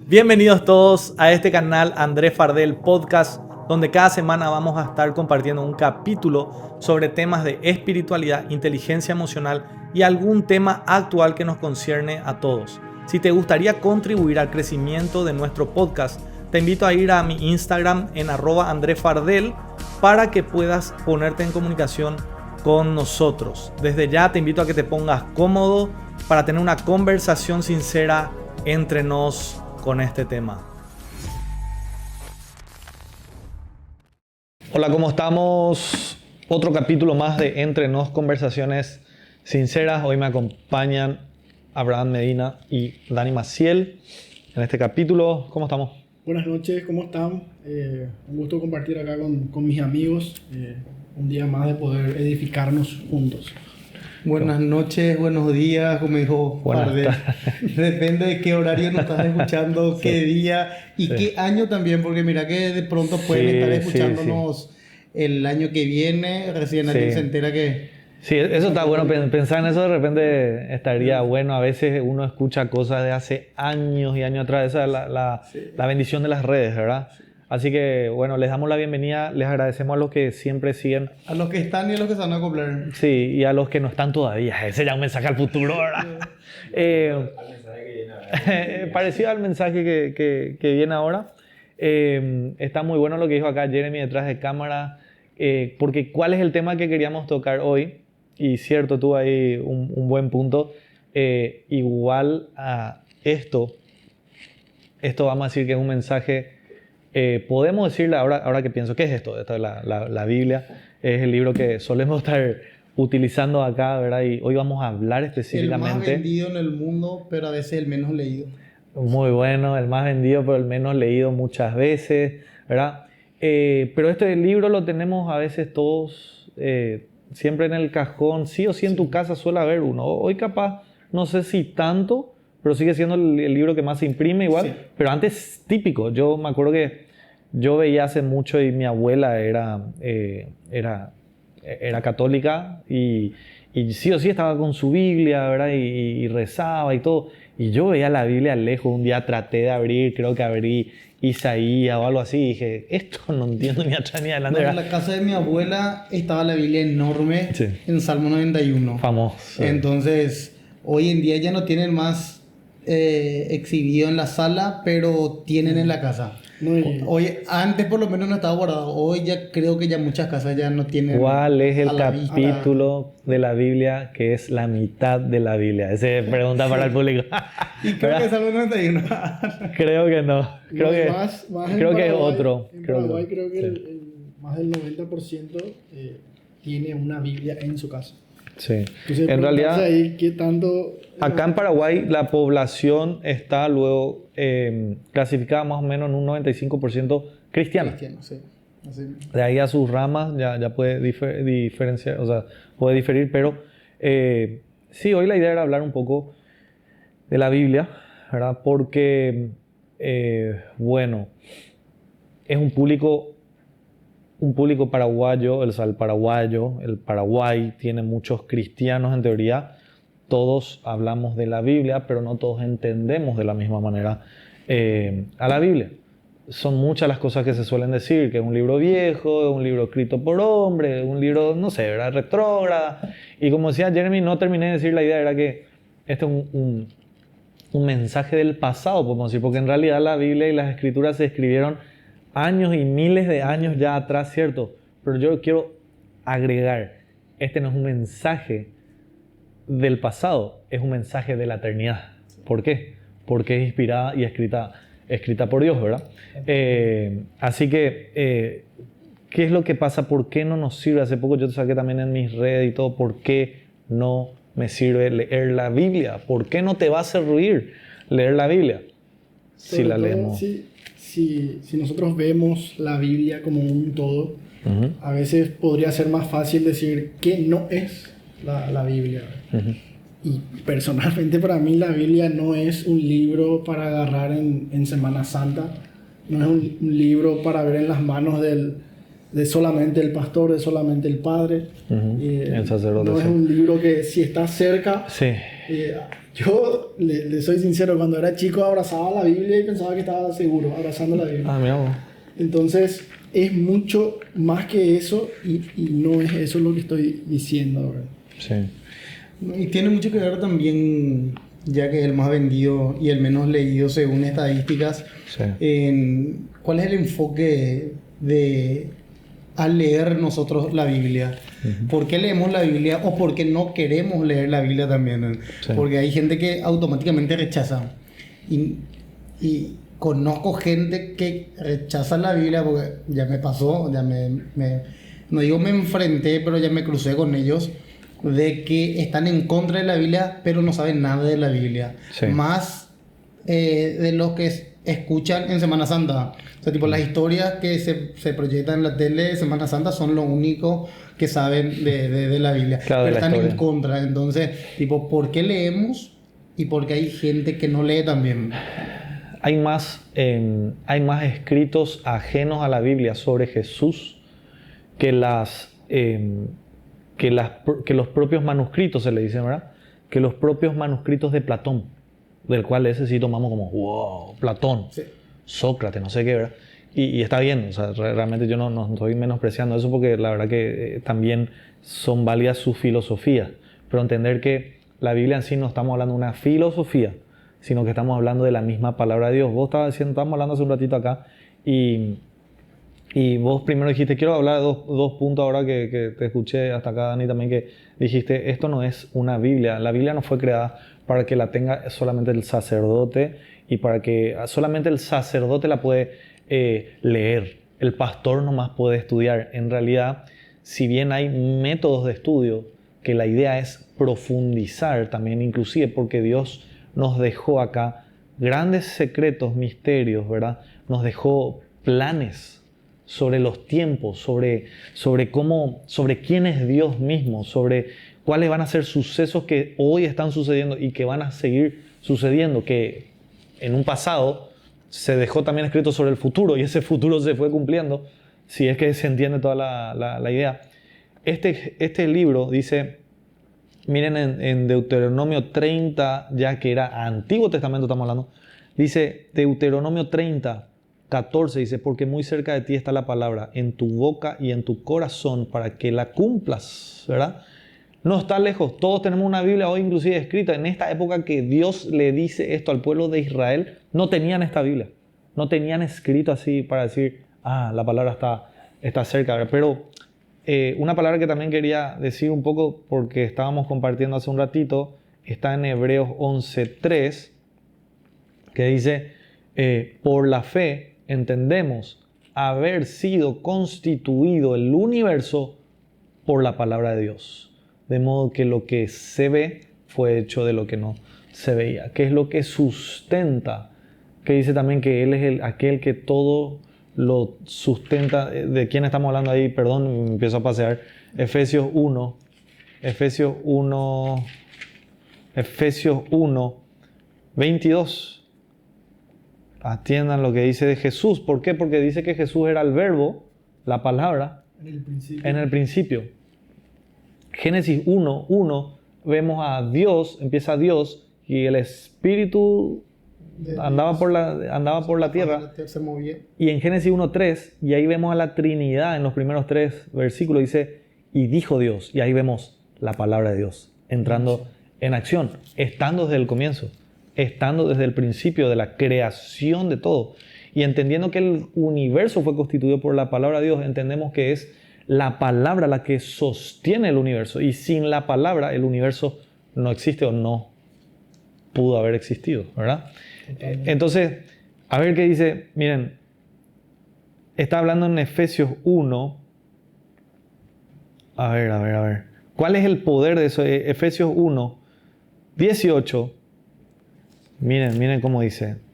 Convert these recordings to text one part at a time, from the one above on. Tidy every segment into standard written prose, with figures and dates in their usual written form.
Bienvenidos todos a este canal Andrés Fardel Podcast, donde cada semana vamos a estar compartiendo un capítulo sobre temas de espiritualidad, inteligencia emocional y algún tema actual que nos concierne a todos. Si te gustaría contribuir al crecimiento de nuestro podcast, te invito a ir a mi Instagram en @andrefardel para que puedas ponerte en comunicación con nosotros. Desde ya te invito a que te pongas cómodo para tener una conversación sincera entre nos con este tema. Hola, ¿cómo estamos? Otro capítulo más de Entre Nos, conversaciones sinceras. Hoy me acompañan Abraham Medina y Dani Maciel en este capítulo. ¿Cómo estamos? Buenas noches, ¿cómo están? Un gusto compartir acá con mis amigos. Un día más de poder edificarnos juntos. Buenas noches, buenos días, como dijo Fardel. Depende de qué horario nos estás escuchando, qué día y qué año también, porque mira que de pronto pueden estar escuchándonos el año que viene, recién alguien se entera que... Sí, eso está bueno, pensar en eso de repente estaría bueno. A veces uno escucha cosas de hace años y años atrás. Esa es la bendición de las redes, ¿verdad? Sí. Así que, bueno, les damos la bienvenida, les agradecemos a los que siempre siguen. A los que están y a los que se van a acoplar. Sí, y a los que no están todavía. Ese ya es un mensaje al futuro, ¿verdad? Parecido al mensaje que viene ahora. Está muy bueno lo que dijo acá Jeremy detrás de cámara, porque ¿cuál es el tema que queríamos tocar hoy? Y cierto, tuvo ahí un buen punto. Igual a esto vamos a decir que es un mensaje... podemos decirle, ahora que pienso, ¿qué es esto? Esto es la Biblia, es el libro que solemos estar utilizando acá, ¿verdad? Y hoy vamos a hablar específicamente... El más vendido en el mundo, pero a veces el menos leído. Muy bueno, el más vendido, pero el menos leído muchas veces, ¿verdad? Pero este libro lo tenemos a veces todos siempre en el cajón, sí o sí en tu casa suele haber uno. Hoy capaz, no sé si tanto, pero sigue siendo el libro que más se imprime igual, pero antes típico. Yo me acuerdo que yo veía hace mucho y mi abuela era católica y sí o sí estaba con su Biblia, ¿verdad? Y rezaba y todo. Y yo veía la Biblia lejos. Un día traté de abrir, creo que abrí Isaías o algo así, y dije, esto no entiendo ni atrás ni adelante. En la casa de mi abuela estaba la Biblia enorme en Salmo 91. Famoso. Entonces, hoy en día ya no tienen más exhibido en la sala, pero tienen en la casa. Hoy, antes por lo menos no estaba guardado. Hoy ya creo que ya muchas casas ya no tienen. ¿Cuál es el capítulo de la Biblia que es la mitad de la Biblia? Esa pregunta para el público. Y creo que es Salmo 91. Creo que no. Creo que es otro. En Paraguay creo que más del 90% tiene una Biblia en su casa. Sí. Entonces, en realidad, ahí, ¿qué tanto, acá en Paraguay la población está luego clasificada más o menos en un 95% cristiana. Sí. Así. De ahí a sus ramas ya puede diferenciar, o sea, puede diferir, pero sí, hoy la idea era hablar un poco de la Biblia, ¿verdad? Porque, bueno, es un público paraguayo, el Paraguay tiene muchos cristianos en teoría, todos hablamos de la Biblia, pero no todos entendemos de la misma manera a la Biblia. Son muchas las cosas que se suelen decir, que es un libro viejo, es un libro escrito por hombres, un libro, no sé, ¿verdad? Retrógrada. Y como decía Jeremy, no terminé de decir la idea, era que este es un mensaje del pasado, podemos decir, porque en realidad la Biblia y las Escrituras se escribieron años y miles de años ya atrás, ¿cierto? Pero yo quiero agregar, este no es un mensaje del pasado, es un mensaje de la eternidad. ¿Por qué? Porque es inspirada y escrita por Dios, ¿verdad? Así que, ¿qué es lo que pasa? ¿Por qué no nos sirve? Hace poco yo te saqué también en mis redes y todo, ¿por qué no me sirve leer la Biblia? ¿Por qué no te va a hacer ruir leer la Biblia? Si la leemos. Si nosotros vemos la Biblia como un todo, a veces podría ser más fácil decir qué no es la Biblia. Y personalmente para mí la Biblia no es un libro para agarrar en Semana Santa, no es un libro para ver en las manos de solamente el pastor, de solamente el padre. El sacerdote. No es un libro que si está cerca Yo le soy sincero, cuando era chico abrazaba la Biblia y pensaba que estaba seguro abrazando la Biblia. Ah, mira vos. Entonces es mucho más que eso y no es eso lo que estoy diciendo, ¿verdad? Sí. Y tiene mucho que ver también, ya que es el más vendido y el menos leído según estadísticas, Sí. en cuál es el enfoque de al leer nosotros la Biblia. ¿Por qué leemos la Biblia o por qué no queremos leer la Biblia también? Sí. Porque hay gente que automáticamente rechaza. Y conozco gente que rechaza la Biblia porque ya me pasó, no digo me enfrenté, pero ya me crucé con ellos, de que están en contra de la Biblia, pero no saben nada de la Biblia. Sí. Más de los que escuchan en Semana Santa. O sea, tipo, las historias que se proyectan en la tele de Semana Santa son lo único que saben de la Biblia. Claro, pero de la están historia. en contra. Entonces, tipo, ¿por qué leemos? Y porque hay gente que no lee también. Hay más escritos ajenos a la Biblia sobre Jesús que que los propios manuscritos, se le dice, ¿verdad? Que los propios manuscritos de Platón, del cual ese sí tomamos como, wow, Platón, Sí. Sócrates, no sé qué, ¿verdad? Y está bien, o sea, realmente yo no estoy menospreciando eso porque la verdad que también son válidas sus filosofías, pero entender que la Biblia en sí no estamos hablando de una filosofía, sino que estamos hablando de la misma palabra de Dios. Vos estábamos hablando hace un ratito acá y vos primero dijiste, quiero hablar de dos puntos ahora que te escuché hasta acá, Dani, también, que dijiste, esto no es una Biblia. La Biblia no fue creada para que la tenga solamente el sacerdote y para que solamente el sacerdote la puede leer. El pastor nomás puede estudiar. En realidad, si bien hay métodos de estudio, que la idea es profundizar también, inclusive porque Dios nos dejó acá grandes secretos, misterios, ¿verdad? Nos dejó planes sobre los tiempos, sobre quién es Dios mismo, sobre cuáles van a ser sucesos que hoy están sucediendo y que van a seguir sucediendo, que en un pasado se dejó también escrito sobre el futuro y ese futuro se fue cumpliendo, si es que se entiende toda la idea. Este libro dice, miren en Deuteronomio 30, ya que era Antiguo Testamento estamos hablando, dice Deuteronomio 30, 14, dice, porque muy cerca de ti está la palabra, en tu boca y en tu corazón, para que la cumplas, ¿verdad? No está lejos, todos tenemos una Biblia hoy inclusive escrita. En esta época que Dios le dice esto al pueblo de Israel, no tenían esta Biblia, no tenían escrito así para decir, la palabra está cerca, ¿verdad? Pero una palabra que también quería decir un poco, porque estábamos compartiendo hace un ratito, está en Hebreos 11:3, que dice, por la fe entendemos haber sido constituido el universo por la palabra de Dios. De modo que lo que se ve fue hecho de lo que no se veía. ¿Qué es lo que sustenta? Que dice también que Él es aquel que todo lo sustenta. ¿De quién estamos hablando ahí? Perdón, me empiezo a pasear. Efesios 1, 22. Atiendan lo que dice de Jesús. ¿Por qué? Porque dice que Jesús era el verbo, la palabra, en el principio. Génesis 1:1 vemos a Dios, empieza Dios y el Espíritu andaba por la tierra. Se movía. Y en Génesis 1:3, y ahí vemos a la Trinidad en los primeros 3 versículos, dice, y dijo Dios, y ahí vemos la palabra de Dios entrando en acción, estando desde el comienzo, estando desde el principio de la creación de todo. Y entendiendo que el universo fue constituido por la palabra de Dios, entendemos que es la palabra la que sostiene el universo. Y sin la palabra el universo no existe o no pudo haber existido, ¿verdad? Entonces, a ver qué dice. Miren, está hablando en Efesios 1. A ver. ¿Cuál es el poder de eso? Efesios 1, 18. Miren cómo dice.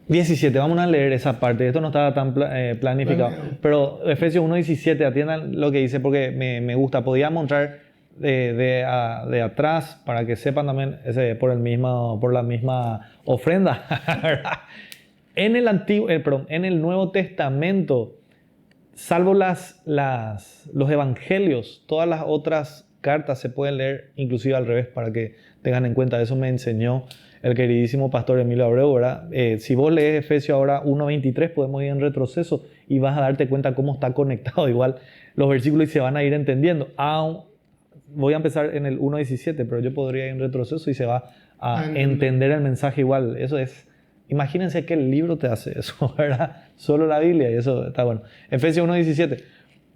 17, vamos a leer esa parte. Esto no estaba tan planificado. Pero Efesios 1, 17, atiendan lo que dice porque me gusta. Podíamos entrar de atrás para que sepan también por la misma ofrenda. En el Nuevo Testamento, salvo los evangelios, todas las otras cartas se pueden leer inclusive al revés para que tengan en cuenta. Eso me enseñó el queridísimo pastor Emilio Abreu, ¿verdad? Si vos lees Efesios ahora 1.23, podemos ir en retroceso y vas a darte cuenta cómo está conectado igual los versículos y se van a ir entendiendo. Voy a empezar en el 1.17, pero yo podría ir en retroceso y se va a entender el mensaje igual. Eso es, imagínense que el libro te hace eso, ¿verdad? Solo la Biblia, y eso está bueno. Efesios 1.17.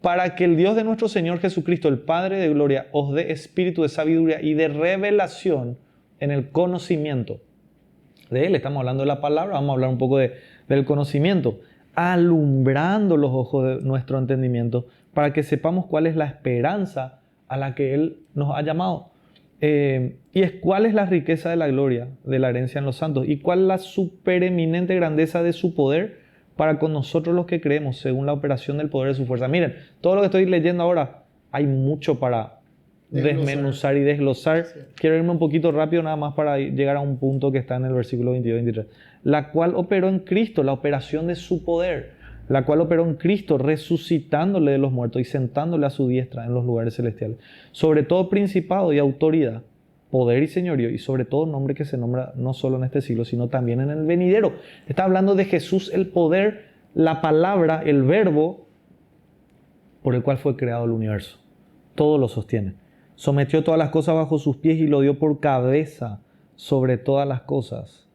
Para que el Dios de nuestro Señor Jesucristo, el Padre de gloria, os dé espíritu de sabiduría y de revelación en el conocimiento de Él. Estamos hablando de la palabra, vamos a hablar un poco del conocimiento, alumbrando los ojos de nuestro entendimiento para que sepamos cuál es la esperanza a la que Él nos ha llamado. Cuál es la riqueza de la gloria de la herencia en los santos y cuál es la supereminente grandeza de su poder para con nosotros los que creemos, según la operación del poder de su fuerza. Miren, todo lo que estoy leyendo ahora, hay mucho para desmenuzar y desglosar. Sí. Quiero irme un poquito rápido nada más para llegar a un punto que está en el versículo 22-23. La cual operó en Cristo, la operación de su poder, la cual operó en Cristo, resucitándole de los muertos y sentándole a su diestra en los lugares celestiales. Sobre todo principado y autoridad, poder y señorío, y sobre todo nombre que se nombra no solo en este siglo, sino también en el venidero. Está hablando de Jesús, el poder, la palabra, el verbo por el cual fue creado el universo. Todo lo sostiene. Sometió todas las cosas bajo sus pies y lo dio por cabeza sobre todas las cosas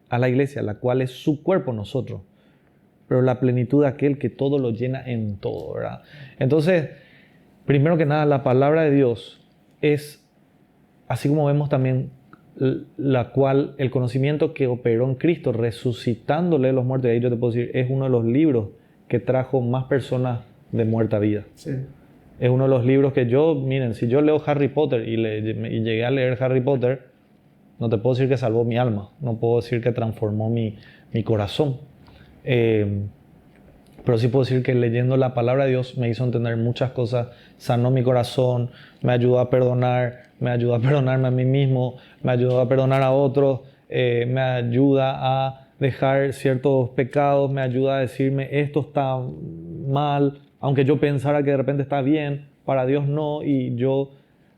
a la iglesia, la cual es su cuerpo, nosotros. Pero la plenitud de aquel que todo lo llena en todo, ¿verdad? Entonces, primero que nada, la palabra de Dios es, así como vemos también, la cual, el conocimiento que operó en Cristo, resucitándole de los muertos. Y ahí yo te puedo decir, es uno de los libros que trajo más personas de muerta a vida. Sí. Es uno de los libros que miren, si yo leo Harry Potter y llegué a leer Harry Potter, no te puedo decir que salvó mi alma, no puedo decir que transformó mi corazón. Pero sí puedo decir que leyendo la palabra de Dios me hizo entender muchas cosas, sanó mi corazón, me ayudó a perdonar, me ayudó a perdonarme a mí mismo, me ayudó a perdonar a otros, me ayuda a dejar ciertos pecados, me ayuda a decirme esto está mal, aunque yo pensara que de repente está bien, para Dios no, y yo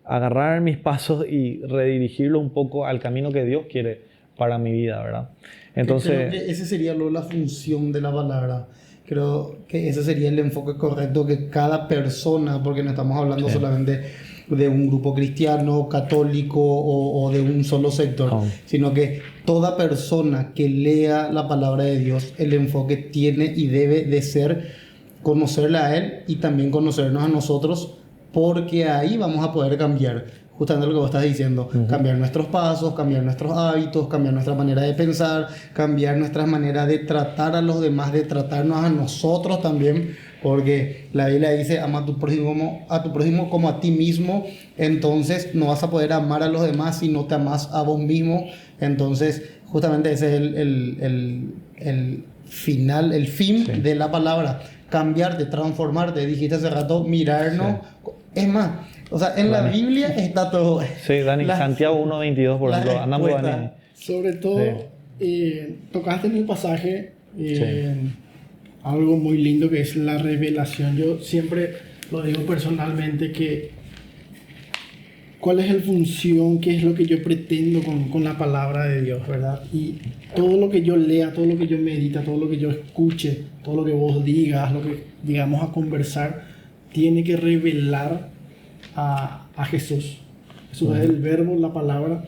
agarrar mis pasos y redirigirlo un poco al camino que Dios quiere para mi vida, ¿verdad? Entonces, creo que esa sería la función de la palabra. Creo que ese sería el enfoque correcto que cada persona, porque no estamos hablando solamente de un grupo cristiano, católico o de un solo sector, sino que toda persona que lea la palabra de Dios, el enfoque tiene y debe de ser conocerla a Él y también conocernos a nosotros, porque ahí vamos a poder cambiar, justamente lo que vos estás diciendo, cambiar nuestros pasos, cambiar nuestros hábitos, cambiar nuestra manera de pensar, cambiar nuestra manera de tratar a los demás, de tratarnos a nosotros también, porque la Biblia dice, ama a tu prójimo como a ti mismo. Entonces no vas a poder amar a los demás si no te amas a vos mismo. Entonces justamente ese es el fin de la palabra, cambiarte, transformarte. Dijiste hace rato, mirarnos. Sí. Es más, o sea, en la Biblia está todo. Sí, Dani, Santiago 1.22, por ejemplo, andamos Dani. Sobre todo, tocaste en el pasaje algo muy lindo que es la revelación. Yo siempre lo digo personalmente que cuál es la función, qué es lo que yo pretendo con la palabra de Dios, ¿verdad? Y todo lo que yo lea, todo lo que yo medita, todo lo que yo escuche, todo lo que vos digas, lo que llegamos a conversar, tiene que revelar a Jesús. Jesús es el verbo, la palabra.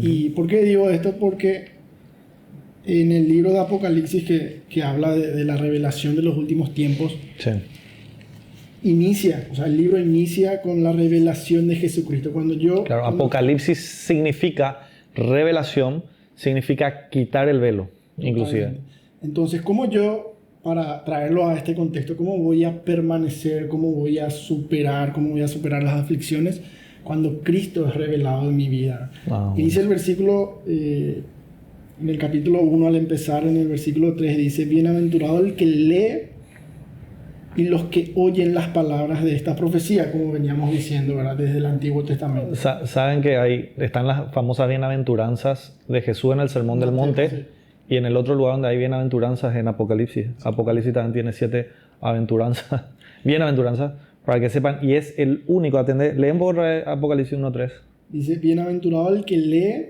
¿Y por qué digo esto? Porque en el libro de Apocalipsis que habla de la revelación de los últimos tiempos, el libro inicia con la revelación de Jesucristo. Apocalipsis significa revelación, significa quitar el velo, inclusive. Entonces, ¿cómo yo, para traerlo a este contexto, cómo voy a permanecer, cómo voy a superar las aflicciones cuando Cristo es revelado en mi vida? Y dice el versículo, en el capítulo 1 al empezar, en el versículo 3 dice, bienaventurado el que lee y los que oyen las palabras de esta profecía, como veníamos diciendo, ¿verdad? Desde el Antiguo Testamento. Saben que están las famosas bienaventuranzas de Jesús en el Sermón del Monte, sí. Y en el otro lugar donde hay bienaventuranzas en Apocalipsis. Apocalipsis también tiene 7 bienaventuranzas, para que sepan, y es el único, leen por Apocalipsis 1.3. Dice, bienaventurado el que lee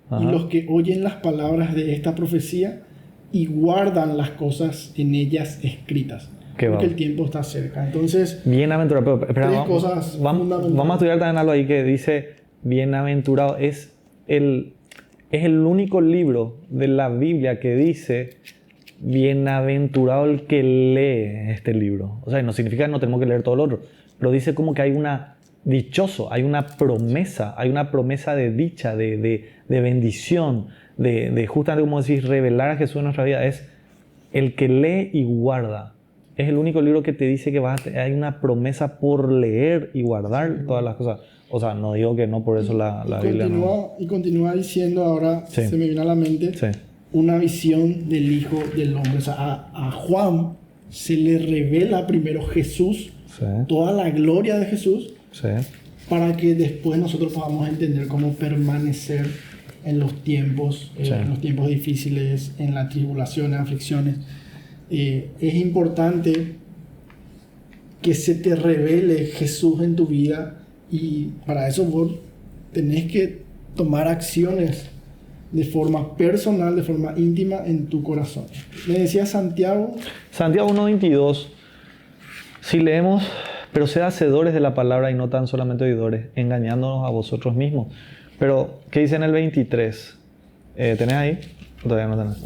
Ajá. y los que oyen las palabras de esta profecía y guardan las cosas en ellas escritas. Qué Porque va. el tiempo está cerca. Entonces, Bienaventurado, pero espera, tres vamos, cosas vamos fundamentales. a estudiar también algo ahí que dice bienaventurado. Es el único libro de la Biblia que dice bienaventurado el que lee este libro. O sea, no significa que no tenemos que leer todo lo otro, pero dice como que hay hay una promesa de dicha, de bendición, de justamente como decís, revelar a Jesús en nuestra vida. Es el que lee y guarda. Es el único libro que te dice que hay una promesa por leer y guardar todas las cosas. O sea, no digo que no, por eso la Biblia no. Y continúa diciendo ahora, Sí. se me viene a la mente, Sí, una visión del Hijo del Hombre. O sea, a Juan se le revela primero Jesús, sí, toda la gloria de Jesús, sí. para que después nosotros podamos entender cómo permanecer en los tiempos, Sí. en los tiempos difíciles, en las tribulaciones, aflicciones. Es importante que se te revele Jesús en tu vida, y para eso vos tenés que tomar acciones de forma personal, de forma íntima en tu corazón. Me decía Santiago, Santiago 1:22. Si leemos, pero sed hacedores de la palabra y no tan solamente oidores, engañándonos a vosotros mismos. Pero, ¿qué dice en el 23? ¿Tenés ahí? Todavía no tenés.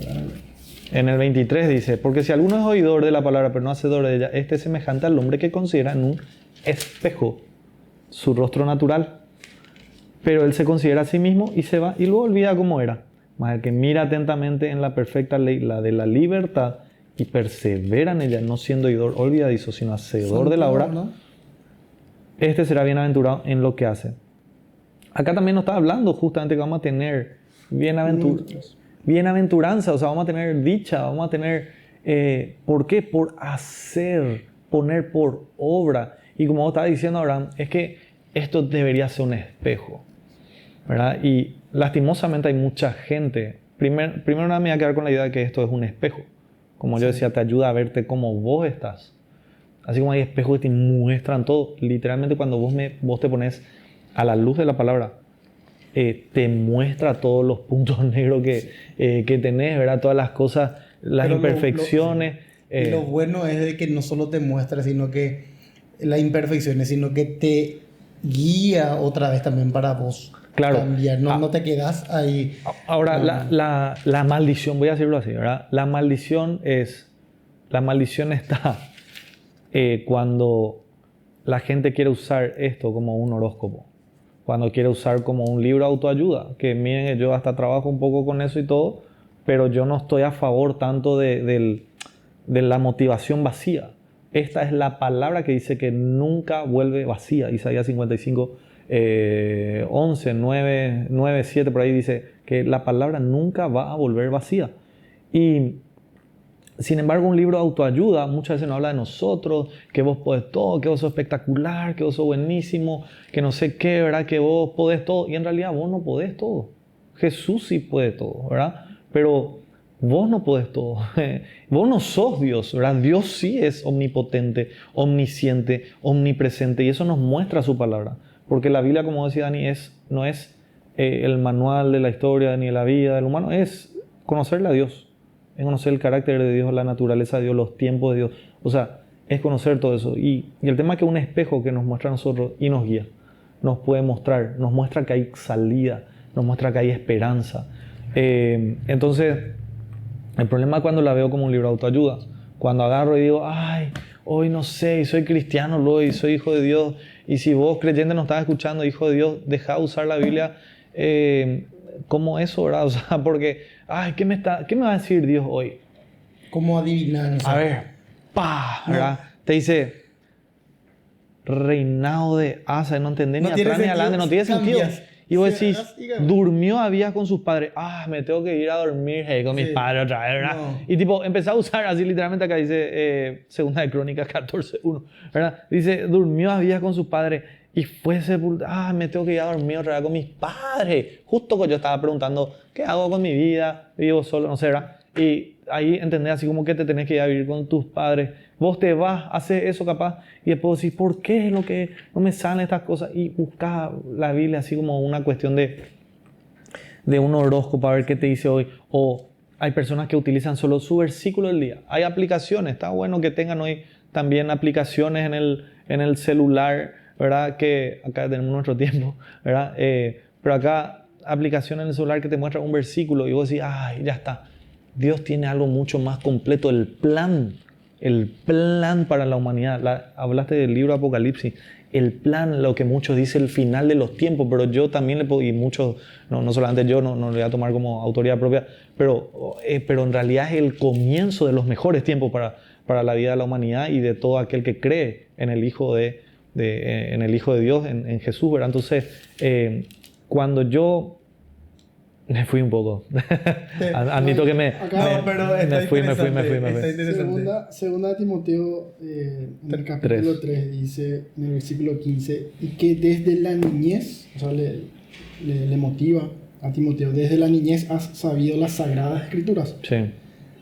En el 23 dice, porque si alguno es oidor de la palabra, pero no hacedor de ella, este es semejante al hombre que considera en un espejo su rostro natural. Pero él se considera a sí mismo y se va y luego olvida cómo era. Mas el que mira atentamente en la perfecta ley, la de la libertad, y persevera en ella, no siendo oidor olvidadizo, sino hacedor de la obra, ¿no? este será bienaventurado en lo que hace. Acá también nos está hablando justamente que vamos a tener bienaventuranza, o sea, vamos a tener dicha, vamos a tener... ¿por qué? Por hacer, poner por obra. Y como vos estabas diciendo, Abraham, es que esto debería ser un espejo, ¿verdad? Y lastimosamente hay mucha gente. Primero nada me voy a quedar con la idea de que esto es un espejo. Como yo decía, te ayuda a verte como vos estás. Así como hay espejos que te muestran todo. Literalmente cuando vos te pones a la luz de la palabra, te muestra todos los puntos negros que tenés, ¿verdad? Todas las cosas, las Pero imperfecciones. Y lo bueno es de que no solo te muestra, sino que las imperfecciones, sino que te guía otra vez también para vos. Claro. Cambiar. No te quedas ahí. Ahora, la maldición, voy a decirlo así, ¿verdad? La maldición está cuando la gente quiere usar esto como un horóscopo, cuando quiere usar como un libro de autoayuda, que miren, yo hasta trabajo un poco con eso y todo, pero yo no estoy a favor tanto de la motivación vacía. Esta es la palabra que dice que nunca vuelve vacía. Isaías 55, 11, 9, 7, por ahí dice que la palabra nunca va a volver vacía. Y sin embargo, un libro de autoayuda muchas veces nos habla de nosotros, que vos podés todo, que vos sos espectacular, que vos sos buenísimo, que no sé qué, ¿verdad? Que vos podés todo. Y en realidad vos no podés todo. Jesús sí puede todo, ¿verdad? Pero vos no podés todo. Vos no sos Dios, ¿verdad? Dios sí es omnipotente, omnisciente, omnipresente. Y eso nos muestra su palabra. Porque la Biblia, como decía Dani, no es el manual de la historia ni de la vida del humano. Es conocerle a Dios. Es conocer el carácter de Dios, la naturaleza de Dios, los tiempos de Dios. O sea, es conocer todo eso. Y el tema es que un espejo que nos muestra a nosotros y nos guía, nos puede mostrar, nos muestra que hay salida, nos muestra que hay esperanza. Entonces, el problema es cuando la veo como un libro de autoayuda. Cuando agarro y digo, ay, hoy no sé, y soy cristiano, y soy hijo de Dios. Y si vos, creyente, no estás escuchando, hijo de Dios, deja de usar la Biblia como eso, ¿verdad? O sea, porque, ay, ¿qué me va a decir Dios hoy? Como adivinanza. A ver, ¿verdad? Te dice, reinado de Asa, no entendés ni atrás ni adelante, no tiene sentido. Y vos decís, durmió Abías con sus padres. Me tengo que ir a dormir con mis padres otra vez, ¿verdad? No. Y tipo, empecé a usar así literalmente acá dice, Segunda de Crónicas 14:1, ¿verdad? Dice, durmió Abías con sus padres y fue sepultado. Me tengo que ir a dormir otra vez con mis padres. Justo cuando yo estaba preguntando, ¿qué hago con mi vida? Vivo solo, no sé, ¿verdad? Y ahí entendés así como que te tenés que ir a vivir con tus padres. Vos te vas, haces eso capaz y después decís, ¿por qué es lo que no me salen estas cosas? Y buscas la Biblia así como una cuestión de un horóscopo a ver qué te dice hoy. O hay personas que utilizan solo su versículo del día. Hay aplicaciones, está bueno que tengan hoy también aplicaciones en el celular, ¿verdad? Que acá tenemos nuestro tiempo, ¿verdad? Pero acá aplicaciones en el celular que te muestran un versículo y vos decís, ay, ya está. Dios tiene algo mucho más completo, el plan para la humanidad. Hablaste del libro Apocalipsis, el plan, lo que muchos dicen, el final de los tiempos, pero yo también le puedo, y muchos, no solamente yo, no le voy a tomar como autoridad propia, pero en realidad es el comienzo de los mejores tiempos para la vida de la humanidad y de todo aquel que cree en el Hijo de Dios, en Jesús, ¿verdad? Entonces, cuando yo me fui un poco. Admito que me fui. Segunda Timoteo, en el capítulo 3, dice, en el versículo 15, y que desde la niñez, o sea, le motiva a Timoteo, desde la niñez has sabido las sagradas escrituras, sí,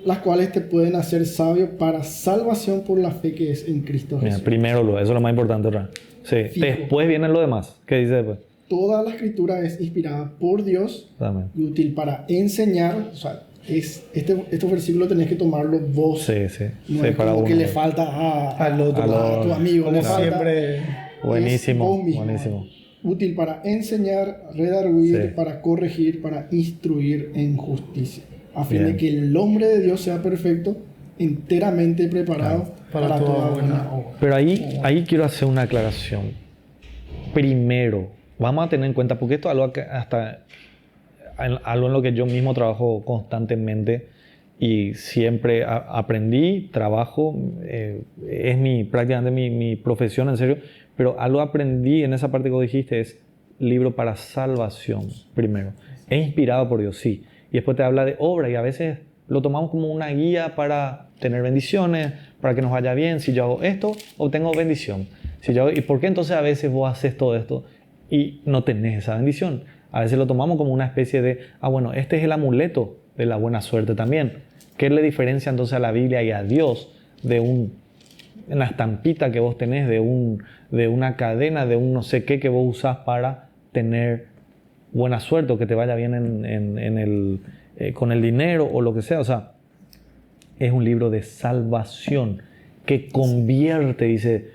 las cuales te pueden hacer sabio para salvación por la fe que es en Cristo Jesús. Mira, primero eso es lo más importante, ¿verdad? Sí. Fijo. Después viene lo demás. ¿Qué dice después? Toda la escritura es inspirada por Dios. Amén. Y útil para enseñar. O sea, estos versículos tenés que tomarlos vos. Sí. No Sí, es para como uno. que le falta Al otro, a tu amigo. como Le falta, siempre. Buenísimo, es vos mismo. buenísimo. Útil para enseñar, redarguir, Sí. para corregir, para instruir en justicia. A fin Bien. de que el hombre de Dios sea perfecto, enteramente preparado para toda buena obra. Pero ahí quiero hacer una aclaración. Primero, vamos a tener en cuenta, porque esto es algo en lo que yo mismo trabajo constantemente y siempre aprendí, trabajo, es prácticamente mi profesión, en serio, pero algo aprendí en esa parte que vos dijiste es libro para salvación, primero. Es inspirado por Dios, sí. Y después te habla de obra y a veces lo tomamos como una guía para tener bendiciones, para que nos vaya bien. Si yo hago esto, obtengo bendición. ¿Y por qué entonces a veces vos haces todo esto y no tenés esa bendición? A veces lo tomamos como una especie de, bueno, este es el amuleto de la buena suerte también. ¿Qué le diferencia entonces a la Biblia y a Dios de una estampita que vos tenés, de una cadena, de un no sé qué que vos usás para tener buena suerte o que te vaya bien con el dinero o lo que sea? O sea, es un libro de salvación que convierte, dice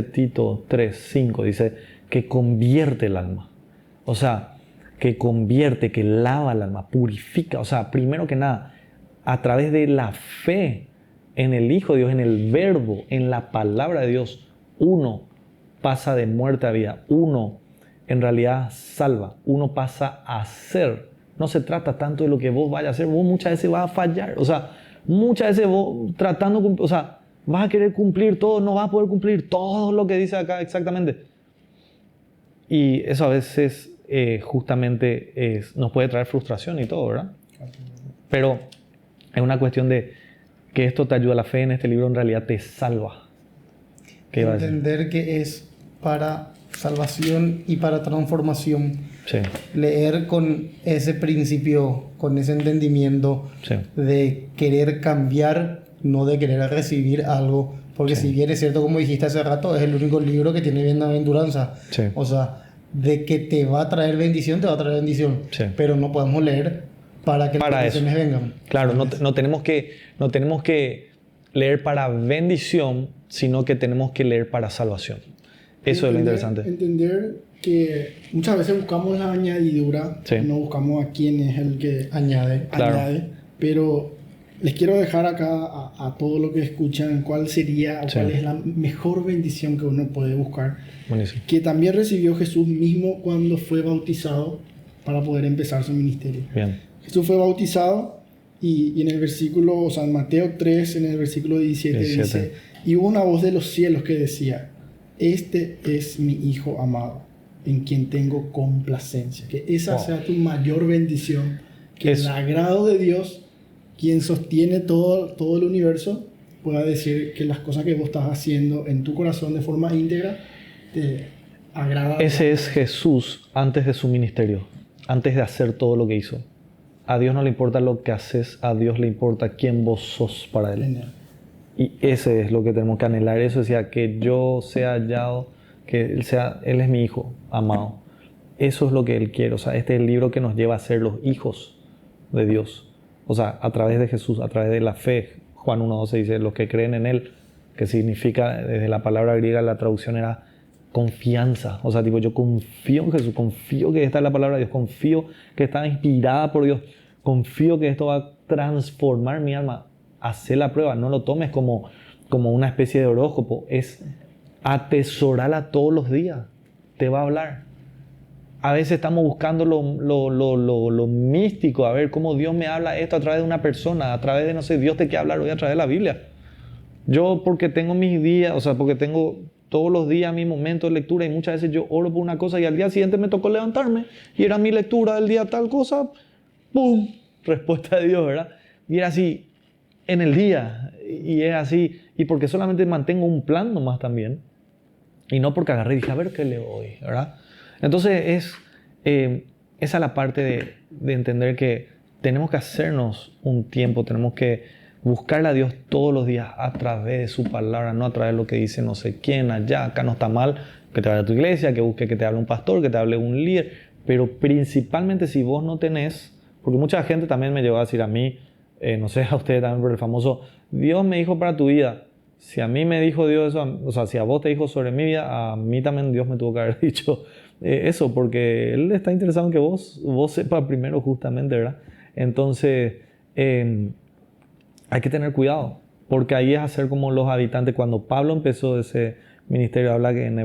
Tito 3:5, dice que convierte el alma. O sea, que convierte, que lava el alma, purifica. O sea, primero que nada, a través de la fe en el Hijo de Dios, en el Verbo, en la palabra de Dios, uno pasa de muerte a vida. Uno en realidad salva. Uno pasa a ser. No se trata tanto de lo que vos vayas a hacer. Vos muchas veces vas a fallar. O sea, muchas veces vos vas a querer cumplir todo, no vas a poder cumplir todo lo que dice acá exactamente. Y eso a veces justamente nos puede traer frustración y todo, ¿verdad? Pero es una cuestión de que esto te ayuda. La fe en este libro en realidad te salva. ¿Qué iba a decir? Entender que es para salvación y para transformación. Sí. Leer con ese principio, con ese entendimiento Sí. de querer cambiar, no de querer recibir algo. Porque Sí. si bien es cierto, como dijiste hace rato, es el único libro que tiene bienaventuranza. Sí. O sea, de que te va a traer bendición, te va a traer bendición. Sí. Pero no podemos leer para que las bendiciones vengan. Claro, no tenemos que leer para bendición, sino que tenemos que leer para salvación. Eso es lo interesante. Entender que muchas veces buscamos la añadidura, Sí. no buscamos a quién es el que Añade. Claro. añade, pero les quiero dejar acá a todos los que escuchan cuál sería o Sí. cuál es la mejor bendición que uno puede buscar, Buenísimo. que también recibió Jesús mismo cuando fue bautizado para poder empezar su ministerio. Bien. Jesús fue bautizado y en el versículo, o sea, en Mateo 3, en el versículo 17 dice, y hubo una voz de los cielos que decía, este es mi Hijo amado, en quien tengo complacencia. Que esa Wow. sea tu mayor bendición, que Eso. el agrado de Dios, quien sostiene todo el universo, pueda decir que las cosas que vos estás haciendo en tu corazón de forma íntegra te agrada. Ese es Jesús antes de su ministerio, antes de hacer todo lo que hizo. A Dios no le importa lo que haces, a Dios le importa quién vos sos para Él. Genial. Y ese es lo que tenemos que anhelar. Eso decía, que yo sea hallado, que Él es mi hijo amado. Eso es lo que Él quiere. O sea, este es el libro que nos lleva a ser los hijos de Dios. O sea, a través de Jesús, a través de la fe. Juan 1:12 dice, los que creen en Él, que significa, desde la palabra griega, la traducción era confianza. O sea, tipo, yo confío en Jesús, confío que esta es la palabra de Dios, confío que está inspirada por Dios, confío que esto va a transformar mi alma. Hacé la prueba, no lo tomes como una especie de horóscopo, es atesorarla todos los días, te va a hablar. A veces estamos buscando lo místico, a ver cómo Dios me habla esto a través de una persona, a través de, no sé, Dios te quiere hablar hoy a través de la Biblia. Yo, porque tengo mis días, o sea, porque tengo todos los días mi momento de lectura, y muchas veces yo oro por una cosa y al día siguiente me tocó levantarme y era mi lectura del día tal cosa, ¡pum! Respuesta de Dios, ¿verdad? Y era así en el día, y es así, y porque solamente mantengo un plan nomás también, y no porque agarré y dije, a ver qué leo hoy, ¿verdad? Entonces esa es la parte de entender que tenemos que hacernos un tiempo, tenemos que buscarle a Dios todos los días a través de su palabra, no a través de lo que dice no sé quién allá. Acá no está mal que te vaya a tu iglesia, que busque que te hable un pastor, que te hable un líder, pero principalmente si vos no tenés, porque mucha gente también me llegó a decir a mí, no sé a ustedes también, pero el famoso, Dios me dijo para tu vida. Si a mí me dijo Dios eso, o sea, si a vos te dijo sobre mi vida, a mí también Dios me tuvo que haber dicho eso, porque Él está interesado en que vos sepas primero justamente, ¿verdad? Entonces, hay que tener cuidado, porque ahí es hacer como los habitantes. Cuando Pablo empezó ese ministerio, habla que en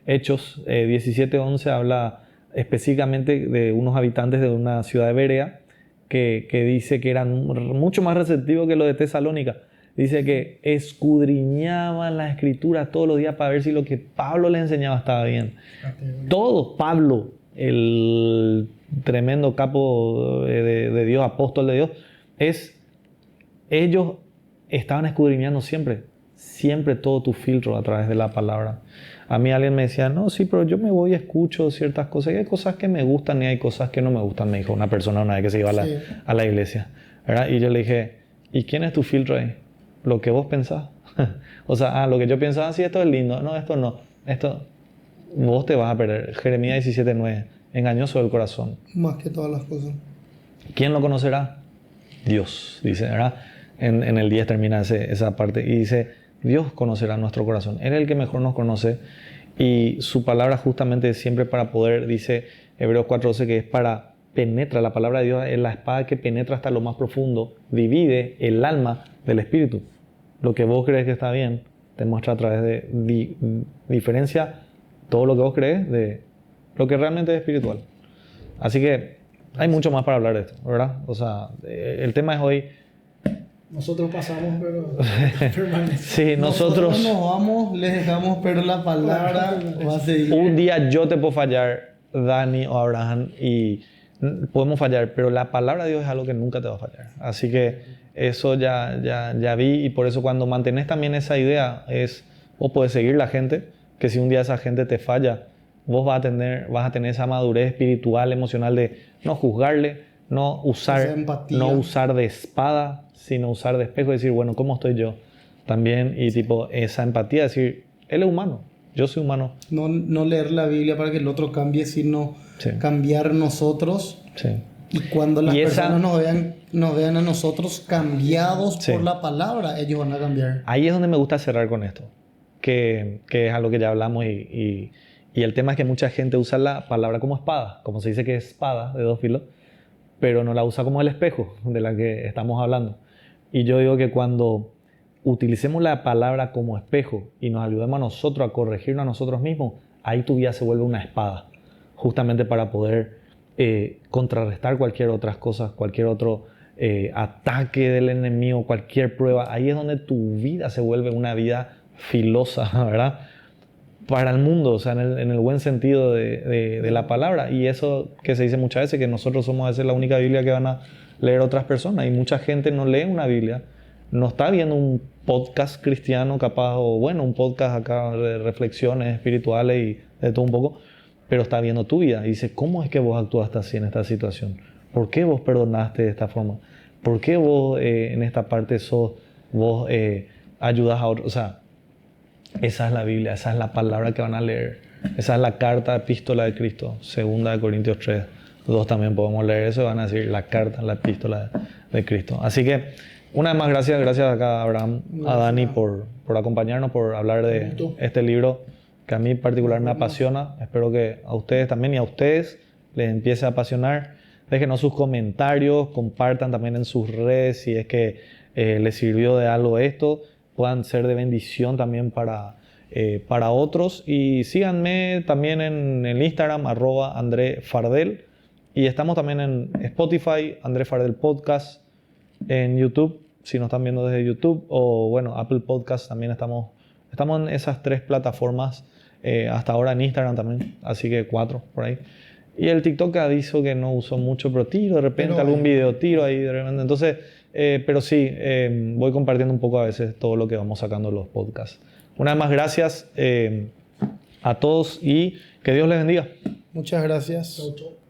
Hechos 17:11 habla específicamente de unos habitantes de una ciudad de Berea que dice que eran mucho más receptivos que los de Tesalónica. Dice que escudriñaban la escritura todos los días para ver si lo que Pablo les enseñaba estaba bien. Todo Pablo, el tremendo capo de Dios, apóstol de Dios, ellos estaban escudriñando siempre todo tu filtro a través de la palabra. A mí alguien me decía, no, sí, pero yo me voy y escucho ciertas cosas, y hay cosas que me gustan y hay cosas que no me gustan, me dijo una persona una vez que se iba a la iglesia, ¿verdad? Y yo le dije, ¿y quién es tu filtro ahí? Lo que vos pensás. O sea, lo que yo pensaba, sí, esto es lindo, no, esto no, esto vos te vas a perder. Jeremías 17:9, engañoso del corazón. Más que todas las cosas. ¿Quién lo conocerá? Dios, dice, ¿verdad? En el 10 termina esa parte y dice, Dios conocerá nuestro corazón. Él es el que mejor nos conoce y su palabra justamente siempre para poder, dice Hebreos 4:12, que es para penetra. La palabra de Dios es la espada que penetra hasta lo más profundo, divide el alma del espíritu. Lo que vos crees que está bien, te muestra a través de diferencia todo lo que vos crees de lo que realmente es espiritual. Así que hay mucho más para hablar de esto, ¿verdad? O sea, el tema es hoy. Nosotros pasamos, pero permanece. Sí, nosotros nos vamos, les dejamos, pero la palabra va a seguir. Un día yo te puedo fallar, Dani o Abraham, y podemos fallar, pero la palabra de Dios es algo que nunca te va a fallar. Así que eso ya vi, y por eso cuando mantenés también esa idea, vos podés seguir la gente, que si un día esa gente te falla, vos vas a tener esa madurez espiritual, emocional de no juzgarle, no usar de espada, sino usar de espejo y decir, bueno, ¿cómo estoy yo? También, y tipo, esa empatía, decir, él es humano, yo soy humano. No leer la Biblia para que el otro cambie, sino cambiar nosotros. Sí. Y cuando las personas nos vean a nosotros cambiados por la palabra, ellos van a cambiar. Ahí es donde me gusta cerrar con esto, que es algo que ya hablamos y el tema es que mucha gente usa la palabra como espada, como se dice que es espada de dos filos, pero no la usa como el espejo de la que estamos hablando. Y yo digo que cuando utilicemos la palabra como espejo y nos ayudemos a nosotros a corregirnos a nosotros mismos, ahí tu vida se vuelve una espada, justamente para poder contrarrestar cualquier otra cosa, cualquier otro ataque del enemigo, cualquier prueba. Ahí es donde tu vida se vuelve una vida filosa, ¿verdad? Para el mundo, o sea, en el buen sentido de la palabra. Y eso que se dice muchas veces, que nosotros somos a veces la única Biblia que van a leer otras personas. Y mucha gente no lee una Biblia, no está viendo un podcast cristiano capaz, o bueno, un podcast acá de reflexiones espirituales y de todo un poco, pero está viendo tu vida y dice, ¿cómo es que vos actuaste así en esta situación? ¿Por qué vos perdonaste de esta forma? ¿Por qué vos en esta parte vos ayudas a otros? O sea, esa es la Biblia, esa es la palabra que van a leer. Esa es la carta, epístola de Cristo, 2 Corintios 3. Todos también podemos leer eso y van a decir la carta, la epístola de Cristo. Así que, una vez más, gracias acá a Abraham, a Dani por acompañarnos, por hablar de este libro que a mí en particular me apasiona. Espero que a ustedes también y a ustedes les empiece a apasionar. Déjenos sus comentarios, compartan también en sus redes si es que les sirvió de algo esto. Puedan ser de bendición también para otros. Y síganme también en el Instagram, @AndréFardel. Y estamos también en Spotify, André Fardel Podcast, en YouTube, si nos están viendo desde YouTube, o bueno, Apple Podcast también estamos en esas 3 plataformas, hasta ahora en Instagram también, así que 4 por ahí. Y el TikTok aviso que no uso mucho, pero tiro de repente algún video, tiro ahí de repente. Entonces, pero sí, voy compartiendo un poco a veces todo lo que vamos sacando en los podcasts. Una vez más, gracias a todos y que Dios les bendiga. Muchas gracias. Chau, chau.